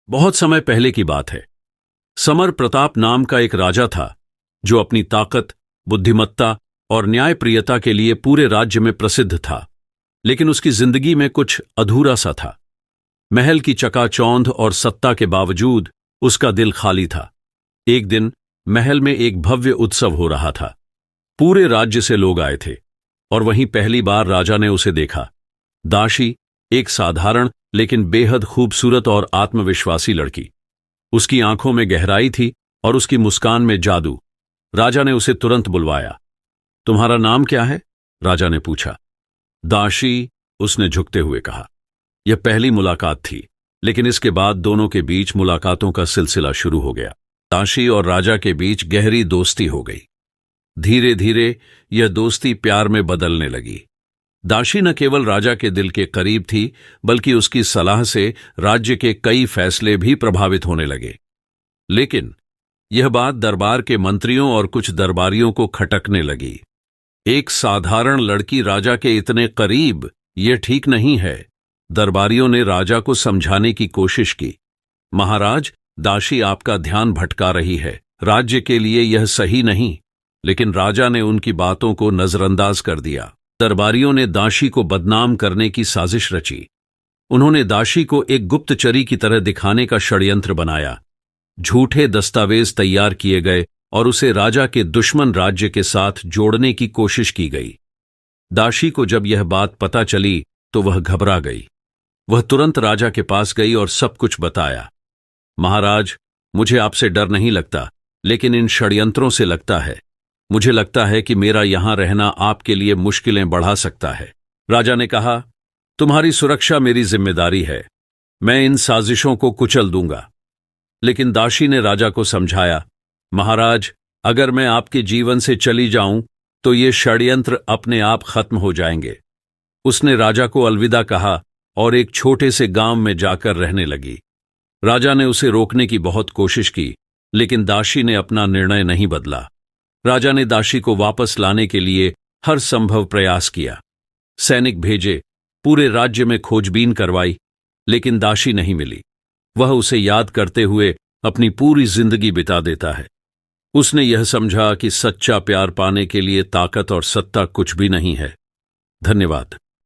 बहुत समय पहले की बात है। समर प्रताप नाम का एक राजा था जो अपनी ताकत, बुद्धिमत्ता और न्यायप्रियता के लिए पूरे राज्य में प्रसिद्ध था। लेकिन उसकी जिंदगी में कुछ अधूरा सा था। महल की चकाचौंध और सत्ता के बावजूद उसका दिल खाली था। एक दिन महल में एक भव्य उत्सव हो रहा था। पूरे राज्य से लोग आए थे और वहीं पहली बार राजा ने उसे देखा। दासी, एक साधारण लेकिन बेहद खूबसूरत और आत्मविश्वासी लड़की। उसकी आंखों में गहराई थी और उसकी मुस्कान में जादू। राजा ने उसे तुरंत बुलवाया। तुम्हारा नाम क्या है? राजा ने पूछा। दासी, उसने झुकते हुए कहा। यह पहली मुलाकात थी, लेकिन इसके बाद दोनों के बीच मुलाकातों का सिलसिला शुरू हो गया। दासी और राजा के बीच गहरी दोस्ती हो गई। धीरे धीरे यह दोस्ती प्यार में बदलने लगी। दासी न केवल राजा के दिल के करीब थी, बल्कि उसकी सलाह से राज्य के कई फैसले भी प्रभावित होने लगे। लेकिन यह बात दरबार के मंत्रियों और कुछ दरबारियों को खटकने लगी। एक साधारण लड़की राजा के इतने करीब, यह ठीक नहीं है। दरबारियों ने राजा को समझाने की कोशिश की। महाराज, दासी आपका ध्यान भटका रही है। राज्य के लिए यह सही नहीं। लेकिन राजा ने उनकी बातों को नजरअंदाज कर दिया। दरबारियों ने दासी को बदनाम करने की साजिश रची। उन्होंने दासी को एक गुप्तचरी की तरह दिखाने का षड्यंत्र बनाया। झूठे दस्तावेज तैयार किए गए और उसे राजा के दुश्मन राज्य के साथ जोड़ने की कोशिश की गई। दासी को जब यह बात पता चली तो वह घबरा गई। वह तुरंत राजा के पास गई और सब कुछ बताया। महाराज, मुझे आपसे डर नहीं लगता, लेकिन इन षड्यंत्रों से लगता है। मुझे लगता है कि मेरा यहां रहना आपके लिए मुश्किलें बढ़ा सकता है। राजा ने कहा, तुम्हारी सुरक्षा मेरी जिम्मेदारी है। मैं इन साजिशों को कुचल दूंगा। लेकिन दासी ने राजा को समझाया, महाराज, अगर मैं आपके जीवन से चली जाऊं तो ये षड्यंत्र अपने आप खत्म हो जाएंगे। उसने राजा को अलविदा कहा और एक छोटे से गांव में जाकर रहने लगी। राजा ने उसे रोकने की बहुत कोशिश की, लेकिन दासी ने अपना निर्णय नहीं बदला। राजा ने दासी को वापस लाने के लिए हर संभव प्रयास किया। सैनिक भेजे, पूरे राज्य में खोजबीन करवाई, लेकिन दासी नहीं मिली। वह उसे याद करते हुए अपनी पूरी जिंदगी बिता देता है। उसने यह समझा कि सच्चा प्यार पाने के लिए ताकत और सत्ता कुछ भी नहीं है। धन्यवाद।